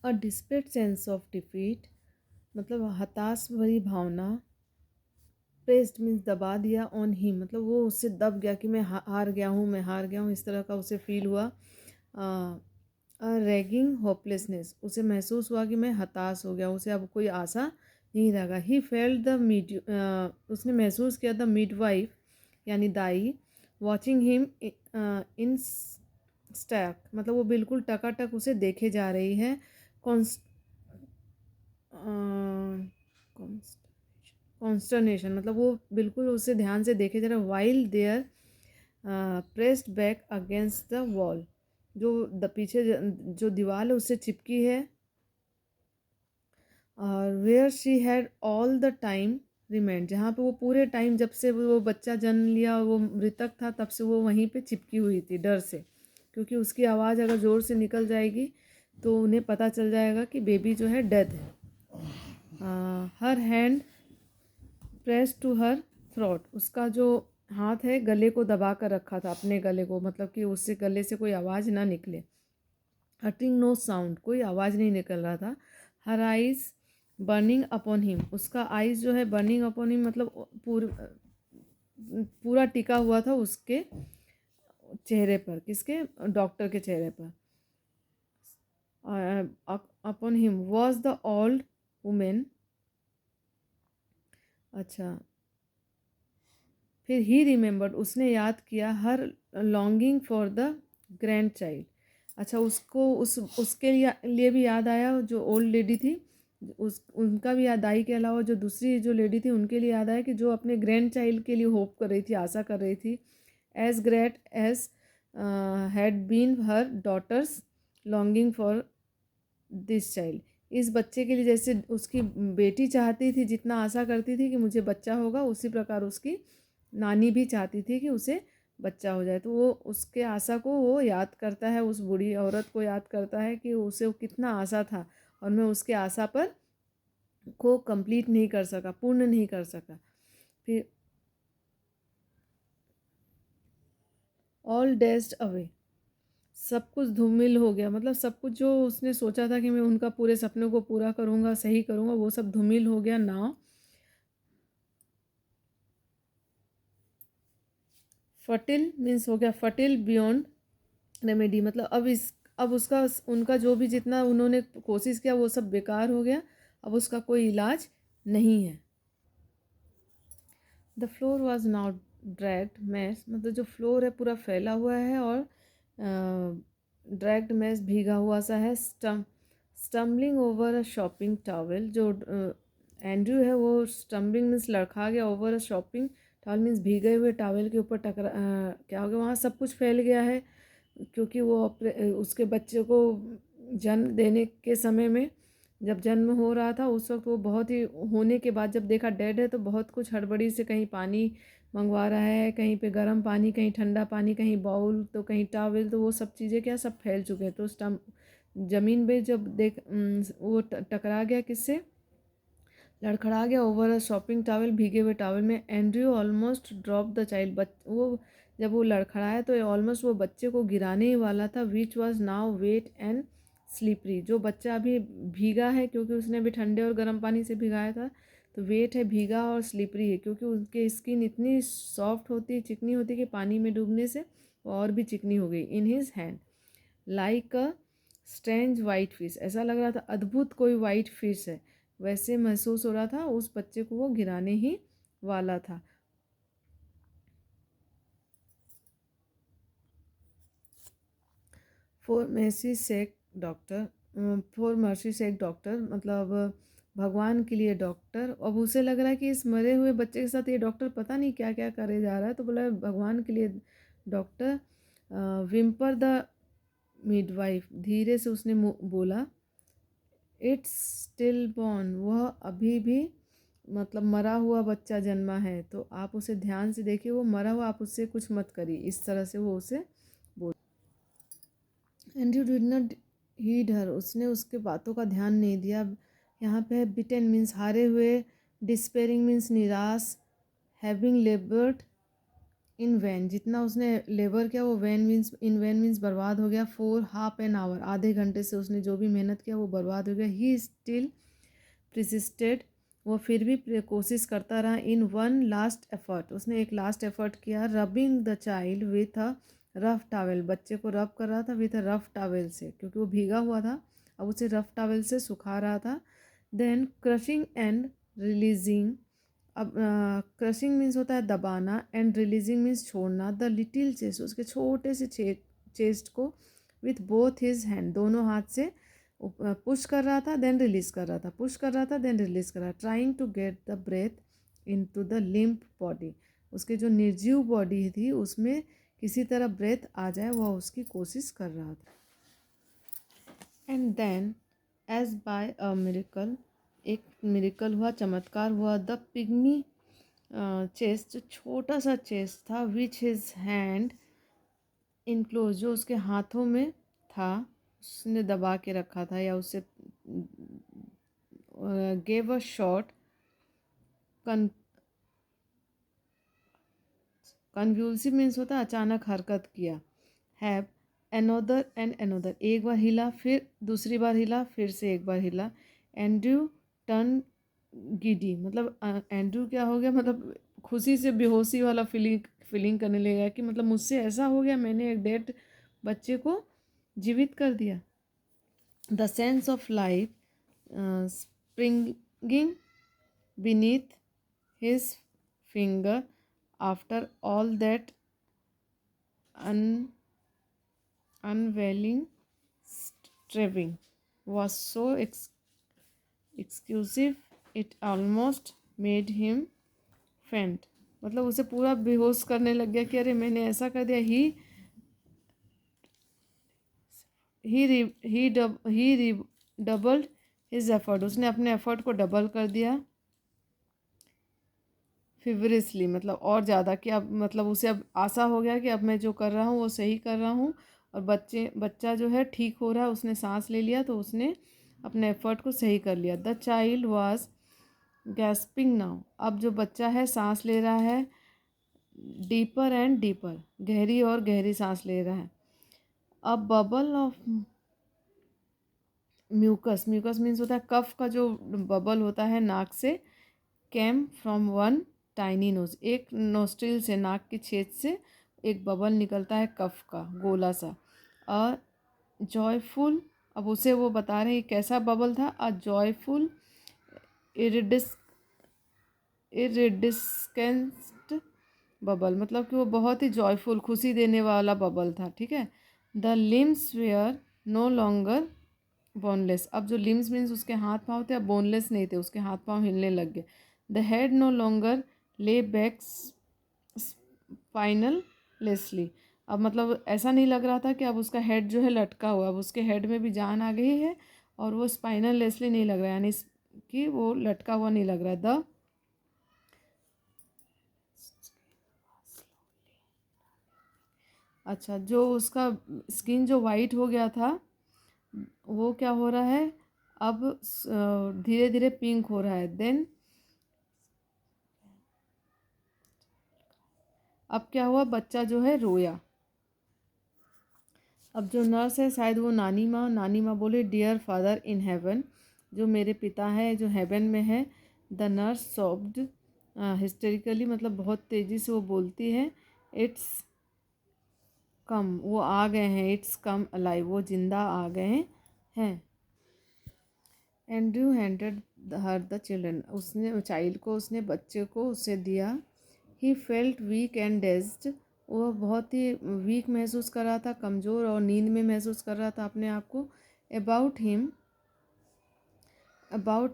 A desperate sense of defeat मतलब हताश भरी भावना। प्रेस्ड मीन्स दबा दिया, ऑन हिम मतलब वो उससे दब गया कि मैं हार गया हूँ, मैं हार गया हूँ, इस तरह का उसे फील हुआ। रैगिंग होपलेसनेस उसे महसूस हुआ कि मैं हताश हो गया, उसे अब कोई आशा नहीं रहा। ही फेल्ट द मिड उसने महसूस किया द मिडवाइफ यानी दाई वॉचिंग हिम इन स्टैक मतलब वो बिल्कुल टकाटक उसे देखे जा रही है। कॉन्स्टर्नेशन मतलब वो बिल्कुल उसे ध्यान से देखे जा रहा है। While they're pressed back against the wall जो पीछे जो दीवार है उससे चिपकी है। और where she had all the time remained जहाँ पे वो पूरे टाइम जब से वो बच्चा जन्म लिया और वो मृतक था तब से वो वहीं पे चिपकी हुई थी डर से, क्योंकि उसकी आवाज़ अगर ज़ोर से निकल जाएगी तो उन्हें पता चल जाएगा कि बेबी जो है डेड है। Her hand press to her throat उसका जो हाथ है गले को दबा कर रखा था, अपने गले को मतलब कि उससे गले से कोई आवाज़ ना निकले। हटिंग नो साउंड कोई आवाज़ नहीं निकल रहा था। Her eyes burning upon him उसका आइज जो है बर्निंग अपॉन हिम मतलब पूरा टिका हुआ था उसके चेहरे पर, किसके, डॉक्टर के चेहरे पर। Upon him was the old women. अच्छा, फिर ही रिमेंबर्ड उसने याद किया her longing for the grandchild. अच्छा, उसको उसके लिए भी याद आया जो ओल्ड लेडी थी, उस उनका भी याद आई के अलावा जो दूसरी जो लेडी थी उनके लिए याद आया कि जो अपने ग्रैंड चाइल्ड के लिए होप कर रही थी, आशा कर रही थी। As great as had been her daughters longing for this child इस बच्चे के लिए जैसे उसकी बेटी चाहती थी, जितना आशा करती थी कि मुझे बच्चा होगा, उसी प्रकार उसकी नानी भी चाहती थी कि उसे बच्चा हो जाए। तो वो उसके आशा को वो याद करता है, उस बूढ़ी औरत को याद करता है कि उसे कितना आशा था और मैं उसके आशा पर को कंप्लीट नहीं कर सका, पूर्ण नहीं कर सका। फिर ऑल डेज्ड अवे सब कुछ धूमिल हो गया मतलब सब कुछ जो उसने सोचा था कि मैं उनका पूरे सपनों को पूरा करूँगा, सही करूँगा, वो सब धूमिल हो गया। नाउ फटिल मीन्स हो गया फटिल बियॉन्ड रेमेडी मतलब अब उसका उनका जो भी जितना उन्होंने कोशिश किया वो सब बेकार हो गया, अब उसका कोई इलाज नहीं है। The floor was now dragged mess मतलब जो फ्लोर है पूरा फैला हुआ है और ड्रैग्ड मैस भीगा हुआ सा है। Stumbling over a shopping towel जो एंड्रयू है वो स्टम्बलिंग मीन्स लड़खा गया, over a shopping towel means भीगे हुए टॉवेल के ऊपर क्या हो गया, वहाँ सब कुछ फैल गया है क्योंकि वो उसके बच्चे को जन्म देने के समय में जब जन्म हो रहा था उस वक्त वो बहुत ही होने के बाद जब देखा डेड है तो बहुत कुछ हड़बड़ी से कहीं पानी मंगवा रहा है, कहीं पे गर्म पानी, कहीं ठंडा पानी, कहीं बाउल तो कहीं टॉवेल, तो वो सब चीज़ें क्या सब फैल चुके हैं। तो स्टम ज़मीन पे जब वो टकरा गया किससे, लड़खड़ा गया ओवर अ शॉपिंग टॉवल भीगे हुए टॉवल में। Andrew almost drop the child वो जब वो लड़खड़ाया तो ऑलमोस्ट वो बच्चे को गिराने ही वाला था। Which was now wet and slippery जो बच्चा अभी भीगा है क्योंकि उसने अभी ठंडे और गर्म पानी से भिगाया था, तो वेट है भीगा और स्लिपरी है क्योंकि उनकी स्किन इतनी सॉफ्ट होती चिकनी होती कि पानी में डूबने से वो और भी चिकनी हो गई। In his hand like a strange white fish ऐसा लग रहा था अद्भुत कोई वाइट फिश है, वैसे महसूस हो रहा था। उस बच्चे को वो गिराने ही वाला था। For mercy sake doctor, for mercy sake doctor मतलब भगवान के लिए डॉक्टर। अब उसे लग रहा है कि इस मरे हुए बच्चे के साथ ये डॉक्टर पता नहीं क्या क्या करे जा रहा है, तो बोला भगवान के लिए डॉक्टर। विम्पर द मिडवाइफ धीरे से उसने बोला। इट्स स्टिल बॉर्न वह अभी भी मतलब मरा हुआ बच्चा जन्मा है, तो आप उसे ध्यान से देखिए, वो मरा हुआ, आप उससे कुछ मत करिए, इस तरह से वो उसे बोल। And you did not heed her उसने उसके बातों का ध्यान नहीं दिया। यहाँ पे है बिटेन मीन्स हारे हुए, डिस्पेयरिंग मीन्स निराश, हैविंग लेबर्ड इन वैन, जितना उसने लेबर किया वो वैन मीन्स, इन वैन मीन्स बर्बाद हो गया। फॉर हाफ एन आवर, आधे घंटे से उसने जो भी मेहनत किया वो बर्बाद हो गया। ही स्टिल प्रिसिस्टेड, वो फिर भी कोशिश करता रहा। इन वन लास्ट एफर्ट, उसने एक लास्ट एफर्ट किया। Rubbing the child with a rough towel, बच्चे को रब कर रहा था विथ अ रफ टावेल से, क्योंकि वो भीगा हुआ था, अब उसे रफ टावेल से सुखा रहा था। देन क्रशिंग एंड रिलीजिंग, अब क्रशिंग मीन्स होता है दबाना, एंड रिलीजिंग मीन्स छोड़ना। द लिटिल चेस्ट, उसके छोटे से चेस्ट को, विथ बोथ हिज हैंड, दोनों हाथ से पुश कर रहा था, देन रिलीज कर रहा था, पुश कर रहा था, देन रिलीज कर रहा था। Trying to get the breath into the limp body, उसके जो निर्जीव बॉडी थी उसमें किसी तरह ब्रेथ आ जाए, वह उसकी कोशिश कर रहा था। And then as by a miracle, एक मिरेकल हुआ, चमत्कार हुआ। द पिग्मी चेस्ट, छोटा सा चेस्ट था, विच हिज हैंड इनक्लोज, जो उसके हाथों में था, उसने दबा के रखा था, या उससे गेव अ शॉर्ट कन्व्यूल्सिव मीन्स होता है अचानक हरकत किया। हैव एनोदर एंड एनोदर, एक बार हिला, फिर दूसरी बार हिला, फिर से एक बार हिला। एंड्रयू टर्न गिडी, मतलब एंड्रयू क्या हो गया, मतलब खुशी से बेहोशी वाला फीलिंग करने लगा कि मतलब मुझसे ऐसा हो गया, मैंने एक डेड बच्चे को जीवित कर दिया। The sense of life springing beneath his finger after all that unveiling striving was so exclusive it almost made him faint, मतलब उसे पूरा बेहोश करने लग गया कि अरे मैंने ऐसा कर दिया। ही डबल्ड हिज एफर्ट, उसने अपने एफर्ट को डबल कर दिया। फिवरिसली, मतलब और ज़्यादा, कि अब मतलब उसे अब आशा हो गया कि अब मैं जो कर रहा हूँ वो सही कर रहा हूँ, और बच्चा जो है ठीक हो रहा है, उसने सांस ले लिया, तो उसने अपने एफर्ट को सही कर लिया। The child was gasping now, अब जो बच्चा है सांस ले रहा है, डीपर एंड डीपर, गहरी और गहरी सांस ले रहा है। अब bubble of mucus, mucus means होता है कफ का जो बबल होता है नाक से, came from one tiny nose, एक नोस्ट्रिल से, नाक के छेद से एक बबल निकलता है कफ का, गोला सा। अ जॉयफुल, अब उसे वो बता रहे हैं कैसा बबल था। अ जॉयफुल इरिडिस इरिडिस्केंस्ड बबल, मतलब कि वो बहुत ही जॉयफुल, खुशी देने वाला बबल था, ठीक है। The limbs were no longer boneless, अब जो लिम्स मीन्स उसके हाथ पाँव थे, अब बोनलेस नहीं थे, उसके हाथ पाँव हिलने लग गए। The head no longer lay back spinelessly, अब मतलब ऐसा नहीं लग रहा था कि अब उसका हेड जो है लटका हुआ, अब उसके हेड में भी जान आ गई है, और वो स्पाइनल लेसली नहीं लग रहा है, यानी कि वो लटका हुआ नहीं लग रहा है। द अच्छा, जो उसका स्किन जो वाइट हो गया था, वो क्या हो रहा है, अब धीरे धीरे पिंक हो रहा है। देन अब क्या हुआ, बच्चा जो है रोया। अब जो नर्स है, शायद वो नानी माँ बोले, डियर फादर इन हेवन, जो मेरे पिता है जो हेवन में है। द नर्स सॉब्ड हिस्टेरिकली, मतलब बहुत तेज़ी से वो बोलती है। इट्स कम, वो आ गए हैं, इट्स कम अलाइव, वो जिंदा आ गए हैं। Andrew handed her the children, उसने चाइल्ड को, उसने बच्चे को उसे दिया। He felt weak and dazed, वो बहुत ही वीक महसूस कर रहा था, कमज़ोर और नींद में महसूस कर रहा था अपने आप को। अबाउट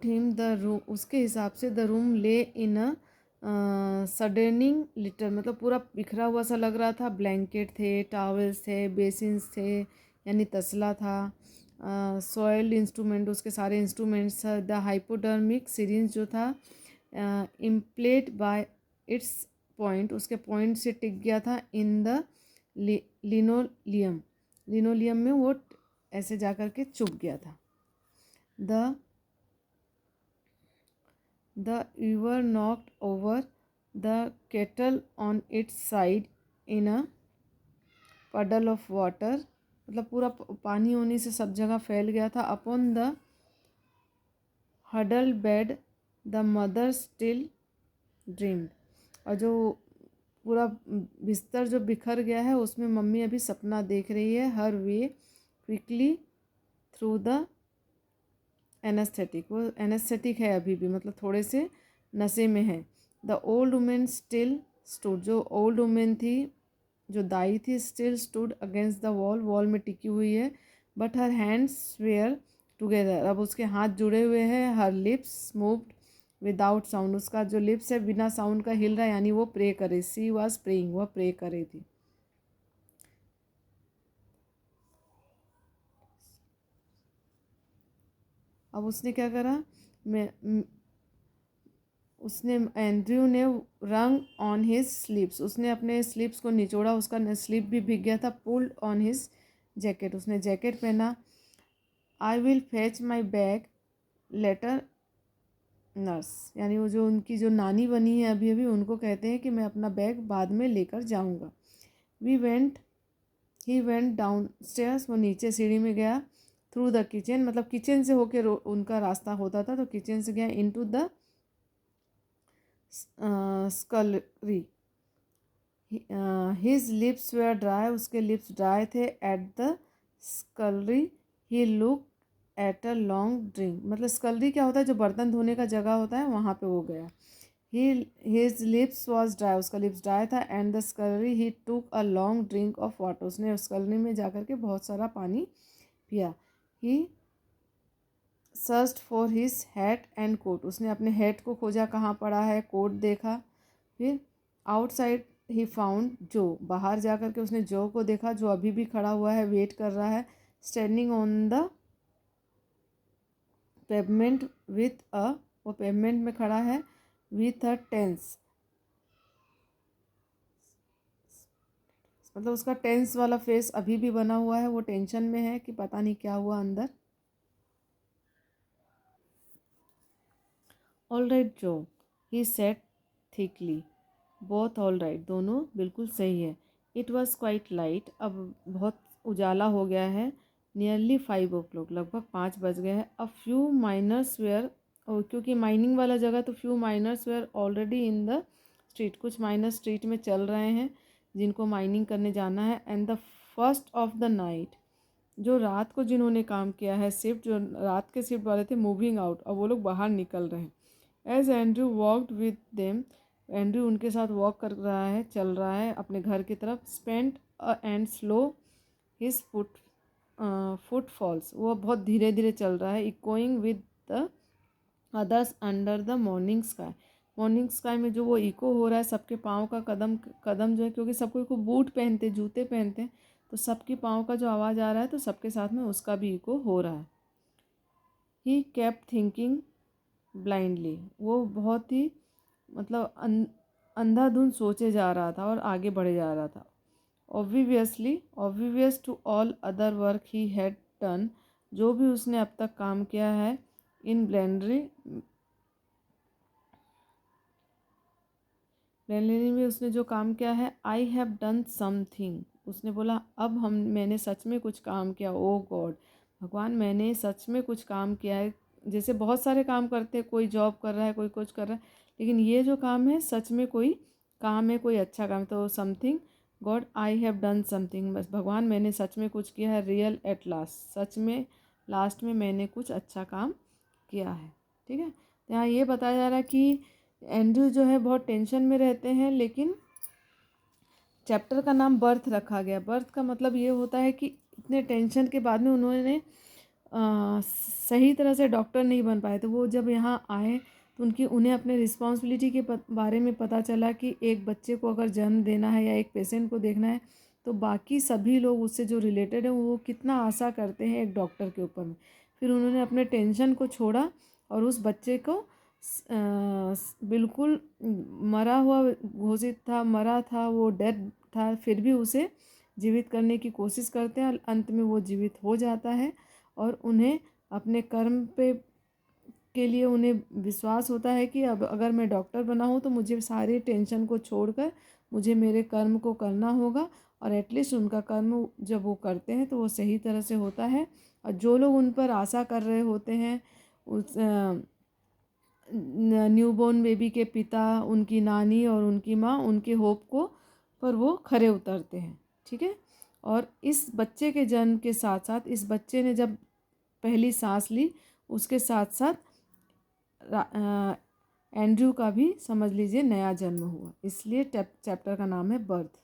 हिम द रूम, उसके हिसाब से द रूम ले इन अ सडनिंग लिटर, मतलब पूरा बिखरा हुआ सा लग रहा था। ब्लैंकेट थे, टॉवल्स थे, बेसिन्स थे, यानी तसला था। सॉइल्ड इंस्ट्रूमेंट, उसके सारे इंस्ट्रूमेंट्स। द हाइपोडर्मिक सिरिंज जो था, इम्प्लेट बाय इट्स पॉइंट, उसके पॉइंट से टिक गया था। इन द लिनोलियम, लिनोलियम में वो ऐसे जा कर के चुप गया था। The your knocked over the kettle on it's side in a puddle of water, मतलब पूरा पानी होने से सब जगह फैल गया था। Upon the huddle bed the mother still dreamed, और जो पूरा बिस्तर जो बिखर गया है उसमें मम्मी अभी सपना देख रही है। Her way quickly through the anaesthetic, वो एनेस्थेटिक है अभी भी, मतलब थोड़े से नशे में है। The old woman still stood, जो ओल्ड वुमेन थी, जो दाई थी, still stood against the wall, wall में टिकी हुई है। But her hands were together, अब उसके हाथ जुड़े हुए हैं। Her lips moved without sound, उसका जो लिप्स है बिना साउंड का हिल रहा है, यानी वो प्रे करे। सी वॉज प्रेइंग, वह प्रे कर रही थी। अब उसने क्या करा, मैं उसने एंड्रयू ने रंग ऑन हिज स्लीव्स, उसने अपने स्लीव्स को निचोड़ा, उसका स्लीव भी भीग गया था। पुल्ड ऑन हिज जैकेट, उसने जैकेट पहना। I will fetch my bag later nurse, यानी वो जो उनकी जो नानी बनी है अभी अभी, उनको कहते हैं कि मैं अपना बैग बाद में लेकर जाऊंगा। ही वेंट डाउन स्टेयर्स, वो नीचे सीढ़ी में गया। थ्रू द किचन, मतलब किचन से होके उनका रास्ता होता था, तो किचन से गया। Into the scullery, his lips were dry, उसके लिप्स ड्राई थे। At the scullery he look at a long drink, मतलब स्कलरी क्या होता है, जो बर्तन धोने का जगह होता है, वहाँ पे वो गया। He his lips was dry, उसका लिप्स ड्राई था। And the scullery he took a long drink of water, उसने स्कलरी में जाकर के बहुत सारा पानी पिया। He search for his hat and coat, उसने अपने हैट को खोजा कहाँ पड़ा है, कोट देखा। फिर आउटसाइड ही फाउंड जो, बाहर जा कर के उसने जो को देखा, जो अभी भी खड़ा हुआ है, वेट कर रहा है। Standing on the pavement with a, वो पेवमेंट में खड़ा है विथ अ टेंस, मतलब उसका टेंस वाला फेस अभी भी बना हुआ है, वो टेंशन में है कि पता नहीं क्या हुआ अंदर। ऑल राइट जो, he said thickly, both all right, दोनों बिल्कुल सही है। इट वॉज क्वाइट लाइट, अब बहुत उजाला हो गया है। नियरली 5 o'clock, लगभग 5 बज गए हैं। अ फ्यू माइनर्स वेयर, और क्योंकि माइनिंग वाला जगह, तो few miners were already in the street, कुछ माइनर स्ट्रीट में चल रहे हैं जिनको माइनिंग करने जाना है। And the first of the night, जो रात को जिन्होंने काम किया है, शिफ्ट जो रात के शिफ्ट वाले थे, मूविंग आउट, अब वो लोग बाहर निकल रहे हैं। As Andrew walked with them, Andrew उनके साथ वॉक कर रहा है, चल रहा है अपने घर की तरफ। Spent and slow his footfalls, वो बहुत धीरे धीरे चल रहा है। Echoing with the others under the morning sky, morning sky में जो वो इको हो रहा है, सबके पाँव का कदम कदम जो है, क्योंकि सबको को बूट पहनते, जूते पहनते हैं, तो सबकी पाँव का जो आवाज़ आ रहा है, तो सबके साथ में उसका भी इको हो रहा है। ही केप्ट थिंकिंग ब्लाइंडली, वो बहुत ही मतलब अंधाधुंध सोचे जा रहा था और आगे बढ़े जा रहा था। Obvious to all other work he had done, जो भी उसने अब तक काम किया है इन ब्लेंडरी में उसने जो काम किया है। आई हैव डन समथिंग, उसने बोला अब मैंने सच में कुछ काम किया। ओ गॉड, भगवान मैंने सच में कुछ काम किया है। जैसे बहुत सारे काम करते हैं, कोई जॉब कर रहा है, कोई कुछ कर रहा है, लेकिन ये जो काम है सच में कोई काम है, कोई अच्छा काम। तो something, God I have done something, बस भगवान मैंने सच में कुछ किया है। रियल एट लास्ट, सच में लास्ट में मैंने कुछ अच्छा काम किया है। ठीक है, तो यहाँ ये बताया जा रहा है कि एंड्रयू जो है बहुत टेंशन में रहते हैं, लेकिन चैप्टर का नाम बर्थ रखा गया। बर्थ का मतलब ये होता है कि इतने टेंशन के बाद में उन्होंने सही तरह से डॉक्टर नहीं बन पाए, तो वो जब यहाँ आए तो उन्हें अपने रिस्पॉन्सिबिलिटी के बारे में पता चला कि एक बच्चे को अगर जन्म देना है या एक पेशेंट को देखना है, तो बाकी सभी लोग उससे जो रिलेटेड हैं वो कितना आशा करते हैं एक डॉक्टर के ऊपर में। फिर उन्होंने अपने टेंशन को छोड़ा और उस बच्चे को बिल्कुल मरा हुआ घोषित था, मरा था, वो डेड था, फिर भी उसे जीवित करने की कोशिश करते हैं और अंत में वो जीवित हो जाता है और उन्हें अपने कर्म पे के लिए उन्हें विश्वास होता है कि अब अगर मैं डॉक्टर बना हूँ तो मुझे सारी टेंशन को छोड़कर मुझे मेरे कर्म को करना होगा, और एटलीस्ट उनका कर्म जब वो करते हैं तो वो सही तरह से होता है। और जो लोग उन पर आशा कर रहे होते हैं, उस न्यूबॉर्न बेबी के पिता, उनकी नानी और उनकी माँ, उनके होप को पर वो खरे उतरते हैं। ठीक है। और इस बच्चे के जन्म के साथ साथ, इस बच्चे ने जब पहली सांस ली, उसके साथ साथ एंड्रयू का भी समझ लीजिए नया जन्म हुआ। इसलिए चैप्टर का नाम है बर्थ।